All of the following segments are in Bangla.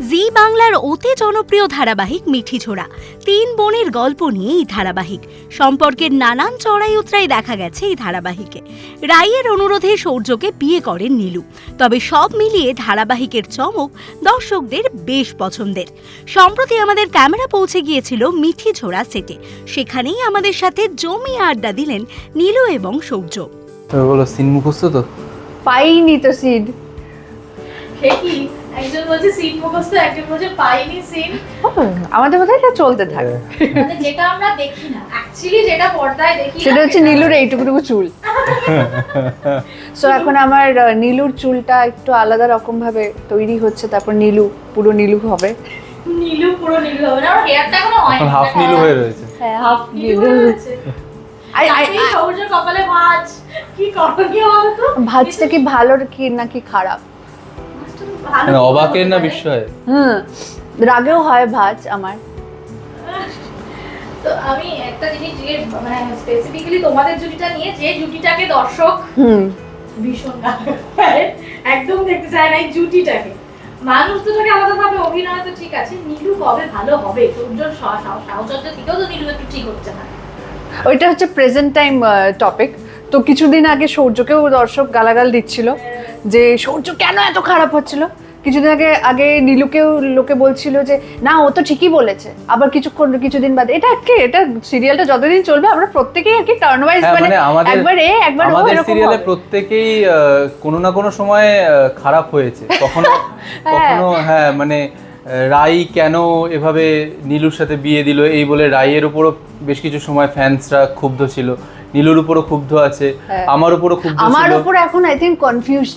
জি বাংলার অতি জনপ্রিয় ধারাবাহিক মিঠি ছোড়া ৩ বোনের গল্প নিয়ে এই ধারাবাহিক সম্পর্কের নানান চড়াই উতরাই দেখা গেছে এই ধারাবাহিকে। রাইয়ের অনুরোধে সৌর্যকে বিয়ে করেন নীলু। তবে সব মিলিয়ে ধারাবাহিকের চমক দর্শকদের বেশ পছন্দের। সম্প্রতি আমাদের ক্যামেরা পৌঁছে গিয়েছিল মিঠি ছোড়া সেটে, সেখানেই আমাদের সাথে জমিয়ে আড্ডা দিলেন নীলু এবং সৌর্য। বলো সিন মুখস্থ তো? পাইনি তো সিন। কি একজন বলছে সিন মুখস্থ, একজন বলছে পাইনি সিন। আমাদের মধ্যে এটা চলতে থাকে, মানে যেটা আমরা দেখি না, অ্যাকচুয়ালি যেটা পর্দায় দেখি সেটা হচ্ছে নীলুর এইটুকুটুকু চুল। সো এখন আমার নীলুর চুলটা একটু আলাদা রকম ভাবে তৈরি হচ্ছে, তারপর নীলু পুরো নীলু হবে। নীলু পুরো নীলু হবে না, আর হেয়ারটা এখনো হয় এখন হাফ নীলু হয়ে রয়েছে। হ্যাঁ, হাফ নীলু হয়েছে। সৌর্য কপালে ভাঁজ, কি করণীয় হবে তো? ভাজটা কি ভালো কি নাকি খারাপ? মানে অবাকের না বিস্ময়? রাগেও হয় ভাজ আমার। তো আমি একটা জিনিস মানে স্পেসিফিক্যালি তোমাদের জুটিটা নিয়ে, যে জুটিটাকে দর্শক ভীষণ একদম দেখতে চায় না, এই জুটিটাকে মানুষ দুটোকে আলাদাভাবে অভিনয় তো ঠিক আছে, নীলু কবে ভালো হবে? সৌর্যর সাহচর্য থেকেও তো নীলু একটু ঠিক হচ্ছে না। ওইটা হচ্ছে প্রেজেন্ট টাইম টপিক। তো কিছুদিন আগে সৌর্যকেও দর্শক গালাগাল দিচ্ছিল যে সৌর্য কেন এত খারাপ হচ্ছিল। কিছুদিন আগে নীলুকেও লোকে বলছিল যে না, ও তো ঠিকই বলেছে। আবার কিছুদিন বাদে এটা সিরিয়ালটা যতদিন চলবে আমরা প্রত্যেকেই আর কি টার্ন ওয়াইজ, মানে একবার আমাদের সিরিয়ালে প্রত্যেকেই কোনো না কোনো সময় খারাপ হয়েছে। কখনো হ্যাঁ, মানে রাই কেন এভাবে নীলুর সাথে বিয়ে দিল এই বলে রাইয়ের উপরও বেশ কিছু সময় ফ্যান্সরা ক্ষুব্ধ ছিল, নীলুর উপরও ক্ষুব্ধ আছে, আমার উপরও ক্ষুব্ধ ছিল। আমার উপর এখন আই থিংক কনফিউজ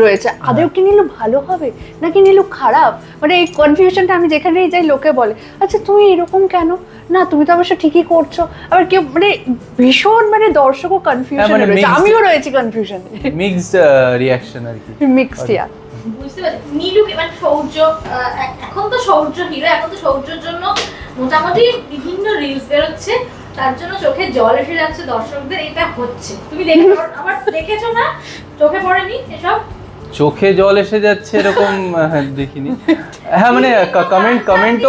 রয়েছে, আদৌ কি নীলু ভালো হবে নাকি নীলু খারাপ। মানে এই কনফিউশনটা আমি যেখানেই যাই লোকে বলে আচ্ছা তুমি এরকম কেন, না তুমি তো অবশ্য ঠিকই করছো। আবার কেউ মানে ভীষণ মানে দর্শকও কনফিউশনে রয়েছে, আমিও রয়েছি কনফিউশনে, মিক্সড রিঅ্যাকশন আর কি, মিক্সড। ইয়া বুঝতে পারছি নীলুকে, মানে সৌর্য এখন তো সৌর্য হিরো, এখন তো সৌর্যের জন্য মোটামুটি বিভিন্ন রিলস বেরোচ্ছে, তার জন্য চোখে জল এসে যাচ্ছে দর্শকদের। এটা হচ্ছে তুমি আবার দেখেছো না, চোখে পড়েনি এসব? চোখে জল এসে যাচ্ছে এরকম দেখিনি। হ্যাঁ, মানে কমেন্ট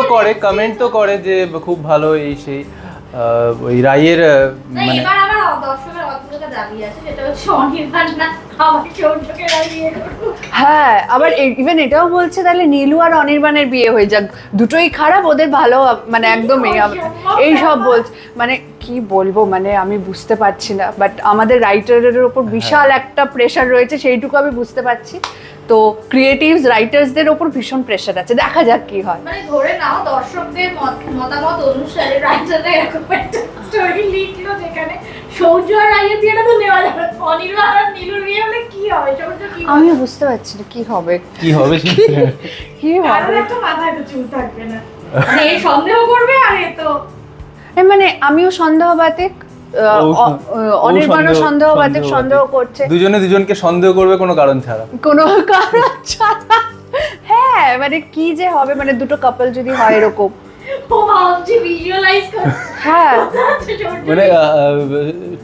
তো করে যে খুব ভালো এই সেই। ওই রাইয়ের মানে এবার আমার দর্শকের অদ্ভুত দাবি আছে, সেটা হচ্ছে অনির্বাণ না আমার সৌর্যকে বিয়ে করব। হ্যাঁ, আবার ইভেন এটাও বলছে তাহলে নীলু আর অনির্বাণের বিয়ে হয়ে যাক, দুটোই খারাপ, ওদের ভালো মানে একদমই এই সব বলছে। মানে কি বলবো, মানে আমি বুঝতে পারছি না, বাট আমাদের রাইটারের উপর বিশাল একটা প্রেশার রয়েছে, সেইটুকু আমি বুঝতে পারছি। তো ক্রিয়েটিভস রাইটার্সদের উপর ভীষণ প্রেশার আছে, দেখা যাক কি হয়। মানে ধরে নাও দর্শকদের মতামত অনুসারে রাইটাররা এরকম একটা স্টোরি লিখলো যেখানে সৌর্য আর রাইয়ের বিয়েটা তো নেওয়া যাবে, অনির্বাণ আর নীলুর বিয়ে হলে কি হবে? সৌর্য কি হবে? আমিও বুঝতে পারছি না কি হবে কি হবে কি কারণ হবে। একটা মাথায় তো চুল থাকবে না, মানে এই সন্দেহ করবে আর এ তো মানে আমিও সন্দেহবাতিক, অনির্বাণও সন্দেহবাতিক, সন্দেহ করছে, দুজনে দুজনকে সন্দেহ করবে কোনো কারণ ছাড়া। হ্যাঁ, মানে কি যে হবে, মানে দুটো কাপল যদি হয় এরকম। ও ভাবছি ভিজুয়ালাইজ করছে। হ্যাঁ,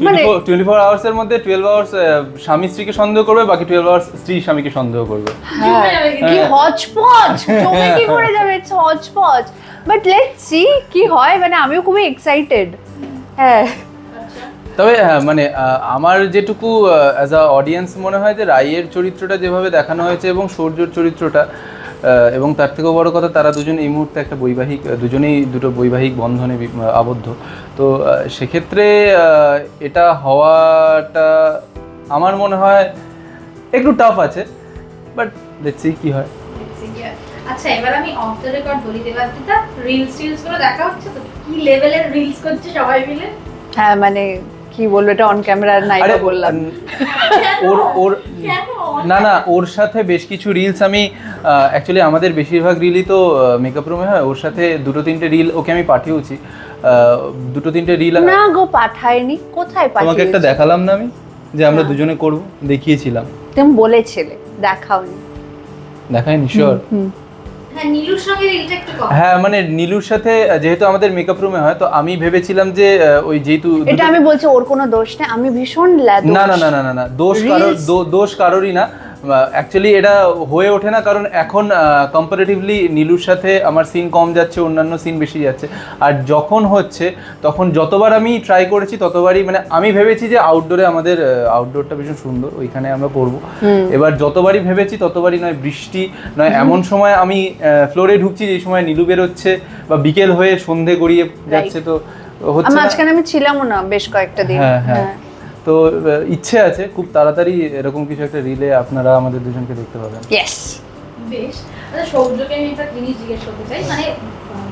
মানে 24 আওয়ার্স এর মধ্যে 12 আওয়ার্স স্বামী স্ত্রীকে সন্দেহ করবে, বাকি 12 আওয়ার্স স্ত্রী স্বামীকে সন্দেহ করবে। হ্যাঁ, কি হচপচ, জমে কি করে যাবে, it's hotchpotch. But let's see কি হয়, মানে আমিও খুবই এক্সাইটেড। হ্যাঁ, তবে মানে আমার যেটুকু অ্যাজ আ অডিয়েন্স মনে হয় যে রাইয়ের চরিত্রটা যেভাবে দেখানো হয়েছে এবং সৌর্যর চরিত্রটা, এবং তার থেকেও বড় কথা তারা দুজন এই মুহূর্তে একটা দুজনেই দুটো বৈবাহিক বন্ধনে আবদ্ধ। তো সেক্ষেত্রে এটা হওয়াটা আমার মনে হয় একটু টাফ আছে, বাট লেটস সি কি হয়। আচ্ছা, এবার আমি অফ দ্য রেকর্ড বলি, দেবাদিতা রিলস গুলো দেখা হচ্ছে তো, কি লেভেলের রিলস করছে সবাই মিলে? হ্যাঁ, মানে কি বলবো, এটা অন ক্যামেরা নাই বললাম। ওর না ওর সাথে বেশ কিছু রিলস আমি অ্যাকচুয়ালি আমাদের বেশিরভাগ রিলই তো মেকআপ রুমে হয়, ওর সাথে 2-3টে রিল ওকে আমি পাঠিয়েছি। 2-3টে রিল না গো, পাঠায়নি। কোথায় পাঠিয়েছি? তোমাকে একটা দেখালাম না আমি, যে আমরা দুজনে করব, দেখিয়েছিলাম। তুমি বলেছিলে, দেখাওনি। দেখাইনি? শিওর? হ্যাঁ, নীলুর সঙ্গে রিলটা একটু কম। হ্যাঁ, মানে নীলুর সাথে যেহেতু আমাদের মেকআপ রুমে হয়, তো আমি ভেবেছিলাম যে ওই যেহেতু এটা আমি বলছি ওর কোনো দোষ নেই, আমি ভীষণ না দোষ কারোরই না। অ্যাকচুয়ালি এটা হয়ে ওঠে না, কারণ এখন কম্পারেটিভলি নীলুর সাথে আমার সিন কম যাচ্ছে, অন্যান্য সিন বেশি যাচ্ছে। আর যখন হচ্ছে তখন যতবার আমি ট্রাই করেছি ততবারই মানে আমি ভেবেছি যে আউটডোরে আমাদের আউটডোরটা ভীষণ সুন্দর, ওইখানে আমরা করবো। এবার যতবারই ভেবেছি ততবারই নয় বৃষ্টি, নয় এমন সময় আমি ফ্লোরে ঢুকছি যে সময় নীলু বেরোচ্ছে, বা বিকেল হয়ে সন্ধে গড়িয়ে যাচ্ছে, তো হচ্ছে না। মাঝখানে আমি ছিলামও না বেশ কয়েকটা দিন। হ্যাঁ। তো ইচ্ছে আছে খুব তাড়াতাড়ি এরকম কিছু একটা রিলে আপনারা আমাদের দুজনকে দেখতে পাবেন। ইয়েস। বেশ। আচ্ছা, সৌর্যকে আমি একটা জিনিস জিজ্ঞেস করতে চাই, মানে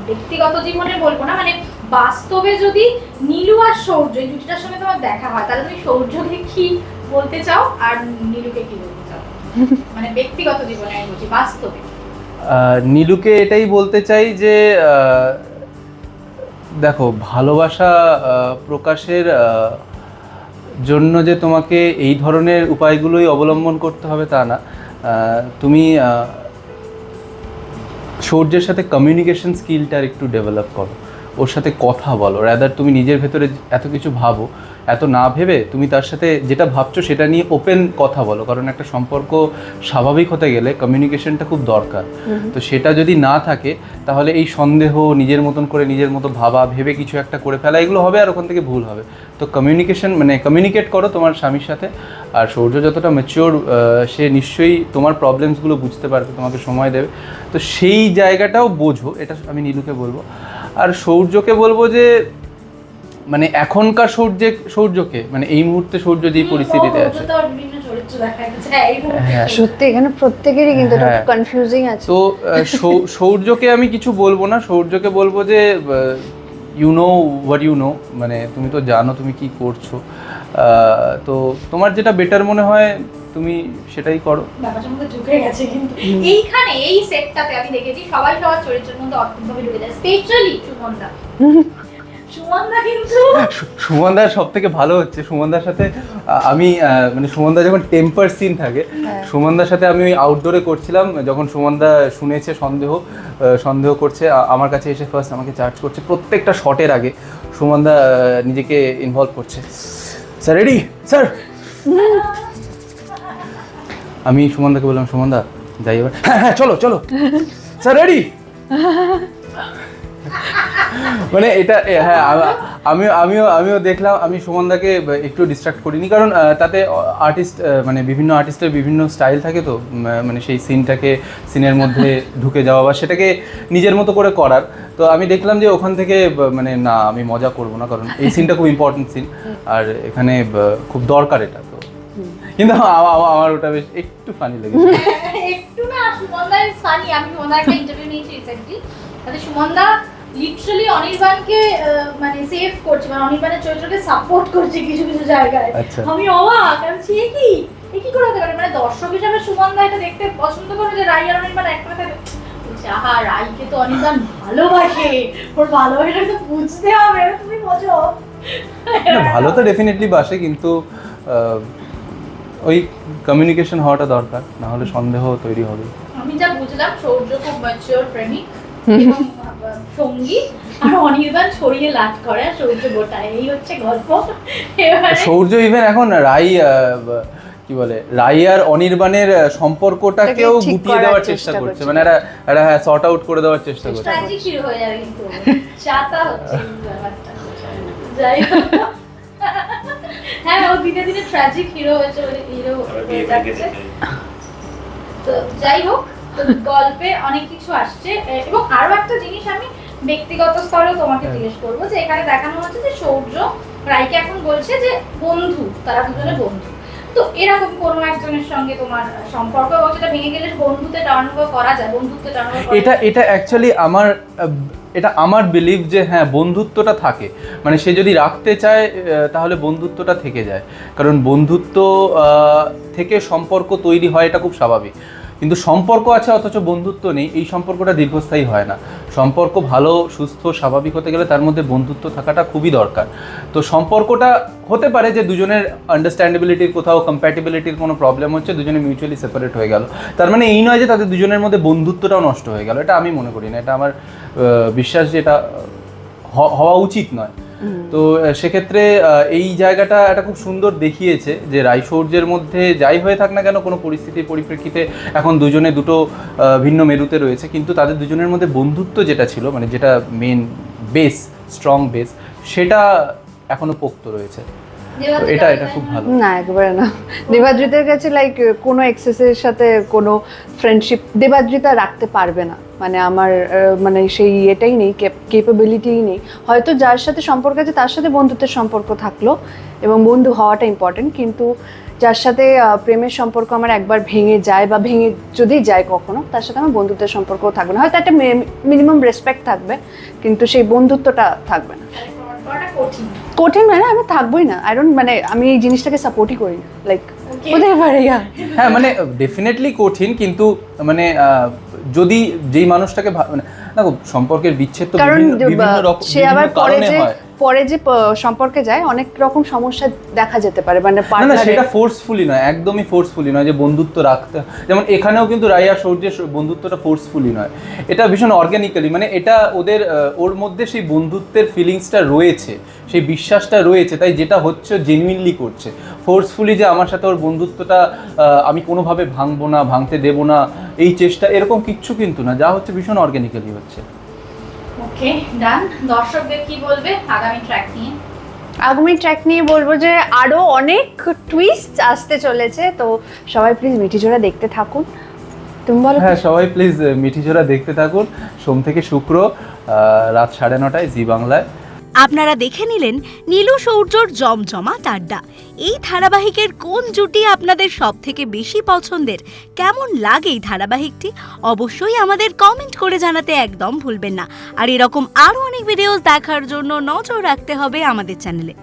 ব্যক্তিগত জীবনে বলবো না, মানে বাস্তবে যদি নীলু আর সৌর্য এই জুটিটার সঙ্গে তোমার দেখা হয়, তাহলে তুমি সৌর্যকে কি বলতে চাও আর নীলুকে কি বলতে চাও? মানে ব্যক্তিগত জীবনে আমি বলছি, বাস্তবে। নীলুকে এটাই বলতে চাই যে দেখো, ভালোবাসা প্রকাশের জন্য যে তোমাকে এই ধরনের উপায়গুলোই অবলম্বন করতে হবে তা না। তুমি সৌর্যের সাথে কমিউনিকেশন স্কিলটা একটু ডেভেলপ করো, ওর সাথে কথা বলো, রাদার তুমি নিজের ভেতরে এত কিছু ভাবো, এত না ভেবে তুমি তার সাথে যেটা ভাবছো সেটা নিয়ে ওপেন কথা বলো, কারণ একটা সম্পর্ক স্বাভাবিক হতে গেলে কমিউনিকেশনটা খুব দরকার। তো সেটা যদি না থাকে তাহলে এই সন্দেহ, নিজের মতন করে নিজের মতো ভাবা, ভেবে কিছু একটা করে ফেলা, এগুলো হবে আর ওখান থেকে ভুল হবে। তো কমিউনিকেশন মানে কমিউনিকেট করো তোমার স্বামীর সাথে। আর সৌর্য যতটা ম্যাচিওর, সে নিশ্চয়ই তোমার প্রবলেমসগুলো বুঝতে পারবে, তোমাকে সময় দেবে, তো সেই জায়গাটাও বোঝো, এটা আমি নীলুকে বলবো। আর সৌর্যকে বলবো যে মানে এখনকার সৌর্যকে মানে এই মুহূর্তে সৌর্য যে পরিস্থিতিতে আছে, বিভিন্ন চরিত্র দেখা যাচ্ছে এই মুহূর্তে। সত্যি এখানে প্রত্যেকেরই কিন্তু হ্যাঁ। কনফিউজিং আছে। তো সৌর্যকে আমি কিছু বলবো না, সৌর্যকে বলবো যে you know what you know, মানে তুমি তো জানো তুমি কি করছো, তো তোমার যেটা বেটার মনে হয় তুমি সেটাই করো। ব্যাপারটার মধ্যে ঢুকে গেছে কিন্তু এইখানে এই সেটটাতে আমি দেখেছি সবাই সবার চরিত্রের মধ্যে অত্যন্তভাবে ঢুকে যায়, স্পেশালি সুমনদা। সুমনদা কিন্তু সুমনদার সব থেকে ভালো হচ্ছে, সুমনদার সাথে আমি মানে সুমনদা যখন টেম্পার সিন থাকে, সুমনদার সাথে আমি ওই আউটডোরে করছিলাম, যখন সুমনদা শুনেছে সন্দেহ করছে, আমার কাছে এসে ফার্স্ট আমাকে চার্জ করছে, প্রত্যেকটা শটের আগে সুমনদা নিজেকে ইনভলভ করছে। স্যার রেডি স্যার, আমি সুমনদাকে বললাম সুমনদা যাই এবার, হ্যাঁ চলো চলো স্যার রেডি। মানে এটা হ্যাঁ, আমিও দেখলাম, আমি সুমনদাকে একটু ডিস্ট্রাক্ট করিনি, কারণ তাতে আর্টিস্ট মানে বিভিন্ন আর্টিস্টের বিভিন্ন স্টাইল থাকে, তো মানে সেই সিনের মধ্যে ঢুকে যাওয়া বা সেটাকে নিজের মতো করে করার। তো আমি দেখলাম যে ওখান থেকে মানে না, আমি মজা করবো না, কারণ এই সিনটা খুব ইম্পর্টেন্ট সিন আর এখানে খুব দরকার এটা। তো কিন্তু আমার ওটা বেশ একটু ফানি লেগেছে। একটু না, সুমনদা ইজ ফানি। আমি সুমনদার একটা ইন্টারভিউ নিয়েছি রিসেন্টলি, তাতে সুমনদা লিটারালি অনির্বাণকে মানে সেভ করছে, মানে অনির্বাণের চরিত্রকে সাপোর্ট করছে কিছু কিছু জায়গায়। আমি অবাক, আমি কি করে হতে পারে, মানে দর্শক হিসাবে সুমনদা এটা দেখতে পছন্দ করে যে রাই আর অনির্বাণ একসাথে থাকে। আহা, রাইকে তো অনির্বাণ ভালোবাসে, ওর ভালোবাসাটা তো বুঝতে হবে, তুমি বোঝো। ভালো তো ডেফিনেটলি বাসে, কিন্তু ওই কমিউনিকেশন হওয়াটা দরকার, না হলে সন্দেহ তৈরি হবে। আমি যা বুঝলাম, সৌর্য খুব ম্যাচিওর প্রেমিক এবং সঙ্গী, আর অনির্বাণ ছড়িয়ে লাট করে, সৌর্য গোটায়, এই হচ্ছে গল্প। সৌর্য ইভেন এখন কি বলে রাই আর অনির্বাণের সম্পর্কটাকেও গুটিয়ে দেওয়ার চেষ্টা করছে, মানে একটা হ্যাঁ সর্ট আউট করে দেওয়ার চেষ্টা করছে। ট্র্যাজিক হিরো হয়ে যাবে কিন্তু, চাতা হচ্ছে ব্যাপারটা। যাই হোক, হ্যাঁ ও দিনে দিনে ট্র্যাজিক হিরো হয়েছে, হিরো হয়ে যাচ্ছে। তো যাই হোক, তো গল্পে অনেক কিছু আসছে, এবং আরো একটা জিনিস আমি ব্যক্তিগত স্তরেও তোমাকে জিজ্ঞেস করবো, যে এখানে দেখানো হচ্ছে যে সৌর্য রাইকে এখন বলছে যে বন্ধু, তারা দুজনে বন্ধু। তো এরকম কোনো একজনের সঙ্গে তোমার সম্পর্ক, এবং সেটা ভেঙে গেলে বন্ধুত্বে টার্ন ওভার করা যায়, বন্ধুত্বে টার্ন ওভার এটা অ্যাকচুয়ালি আমার বিলিভ যে হ্যাঁ বন্ধুত্বটা থাকে, মানে সে যদি রাখতে চায় তাহলে বন্ধুত্বটা থেকে যায়, কারণ বন্ধুত্ব থেকে সম্পর্ক তৈরি হয়, এটা খুব স্বাভাবিক। কিন্তু সম্পর্ক আছে অথচ বন্ধুত্ব নেই, এই সম্পর্কটা দীর্ঘস্থায়ী হয় না। সম্পর্ক ভালো সুস্থ স্বাভাবিক হতে গেলে তার মধ্যে বন্ধুত্ব থাকাটা খুবই দরকার। তো সম্পর্কটা হতে পারে যে দুজনের আন্ডারস্ট্যান্ডেবিলিটির কোথাও কম্প্যাটিবিলিটির কোনো প্রবলেম হচ্ছে, দুজনে মিউচুয়ালি সেপারেট হয়ে গেল, তার মানে এই নয় যে তাদের দুজনের মধ্যে বন্ধুত্বটাও নষ্ট হয়ে গেল। এটা আমি মনে করি না, এটা আমার বিশ্বাস যে এটা হওয়া উচিত নয়। তো সেক্ষেত্রে এই জায়গাটা একটা খুব সুন্দর দেখিয়েছে যে রাই সৌর্যের মধ্যে যাই হয়ে থাক না কেন, কোনো পরিস্থিতির পরিপ্রেক্ষিতে এখন দুজনে দুটো ভিন্ন মেরুতে রয়েছে, কিন্তু তাদের দুজনের মধ্যে বন্ধুত্ব যেটা ছিল, মানে যেটা মেন বেস, স্ট্রং বেস, সেটা এখনো পোক্ত রয়েছে। তো এটা খুব ভালো। না একেবারে না, দেবাদ্রিতার কাছে লাইক কোনো এক্সেসের সাথে কোনো ফ্রেন্ডশিপ দেবাদ্রিতা রাখতে পারবে না, মানে আমার মানে সেই এটাই নেই, কেপেবিলিটিই নেই। হয়তো যার সাথে সম্পর্ক আছে তার সাথে বন্ধুত্বের সম্পর্ক থাকলো এবং বন্ধু হওয়াটা ইম্পর্টেন্ট, কিন্তু যার সাথে প্রেমের সম্পর্ক আমার একবার ভেঙে যায় বা ভেঙে যদি যায় কখনো, তার সাথে আমার বন্ধুত্বের সম্পর্কও থাকবে না। হয়তো একটা মিনিমাম রেসপেক্ট থাকবে, কিন্তু সেই বন্ধুত্বটা থাকবে না। কঠিন মানে আমি থাকবোই না, মানে আমি এই জিনিসটাকে সাপোর্টই করি না, লাইক হতে পারে। হ্যাঁ মানে ডেফিনেটলি কঠিন, কিন্তু মানে যদি যেই মানুষটাকে মানে দেখো সম্পর্কের বিচ্ছেদ তো বিভিন্ন রকম, সে আবার পরে যে সম্পর্কে যায় অনেক রকম সমস্যা দেখা যেতে পারে, মানে না সেটা ফোর্সফুলি নয়, একদমই ফোর্সফুলি নয় যে বন্ধুত্ব রাখতে, যেমন এখানেও কিন্তু রাই আর সৌর্যের বন্ধুত্বটা ফোর্সফুলি নয়, এটা ভীষণ অর্গানিক্যালি, মানে এটা ওর মধ্যে সেই বন্ধুত্বের ফিলিংসটা রয়েছে, সেই বিশ্বাসটা রয়েছে, তাই যেটা হচ্ছে জেনুইনলি করছে। ফোর্সফুলি যে আমার সাথে ওর বন্ধুত্বটা আমি কোনোভাবে ভাঙবো না, ভাঙতে দেবো না, এই চেষ্টা এরকম কিচ্ছু কিন্তু না, যা হচ্ছে ভীষণ অর্গানিক্যালি হচ্ছে। ওকে ডান। দর্শকদের কি বলবে আগামী ট্র্যাক নিয়ে? আগামী ট্র্যাক নিয়ে বলবো যে আরো অনেক টুইস্ট আসতে চলেছে, তো সবাই প্লিজ মিঠিজোড়া দেখতে থাকুন। তুমি বলো। হ্যাঁ সবাই প্লিজ মিঠিজোড়া দেখতে থাকুন, সোম থেকে শুক্র রাত 9:30 জি বাংলায়। আপনারা দেখে নিলেন নীলু সৌর্যর জমজমাট আড্ডা। এই ধারাবাহিকের কোন জুটি আপনাদের সব থেকে বেশি পছন্দের? কেমন লাগে এই ধারাবাহিকটি? অবশ্যই আমাদের কমেন্ট করে জানাতে একদম ভুলবেন না। আর এরকম আরও অনেক ভিডিওস দেখার জন্য নজর রাখতে হবে আমাদের চ্যানেলে।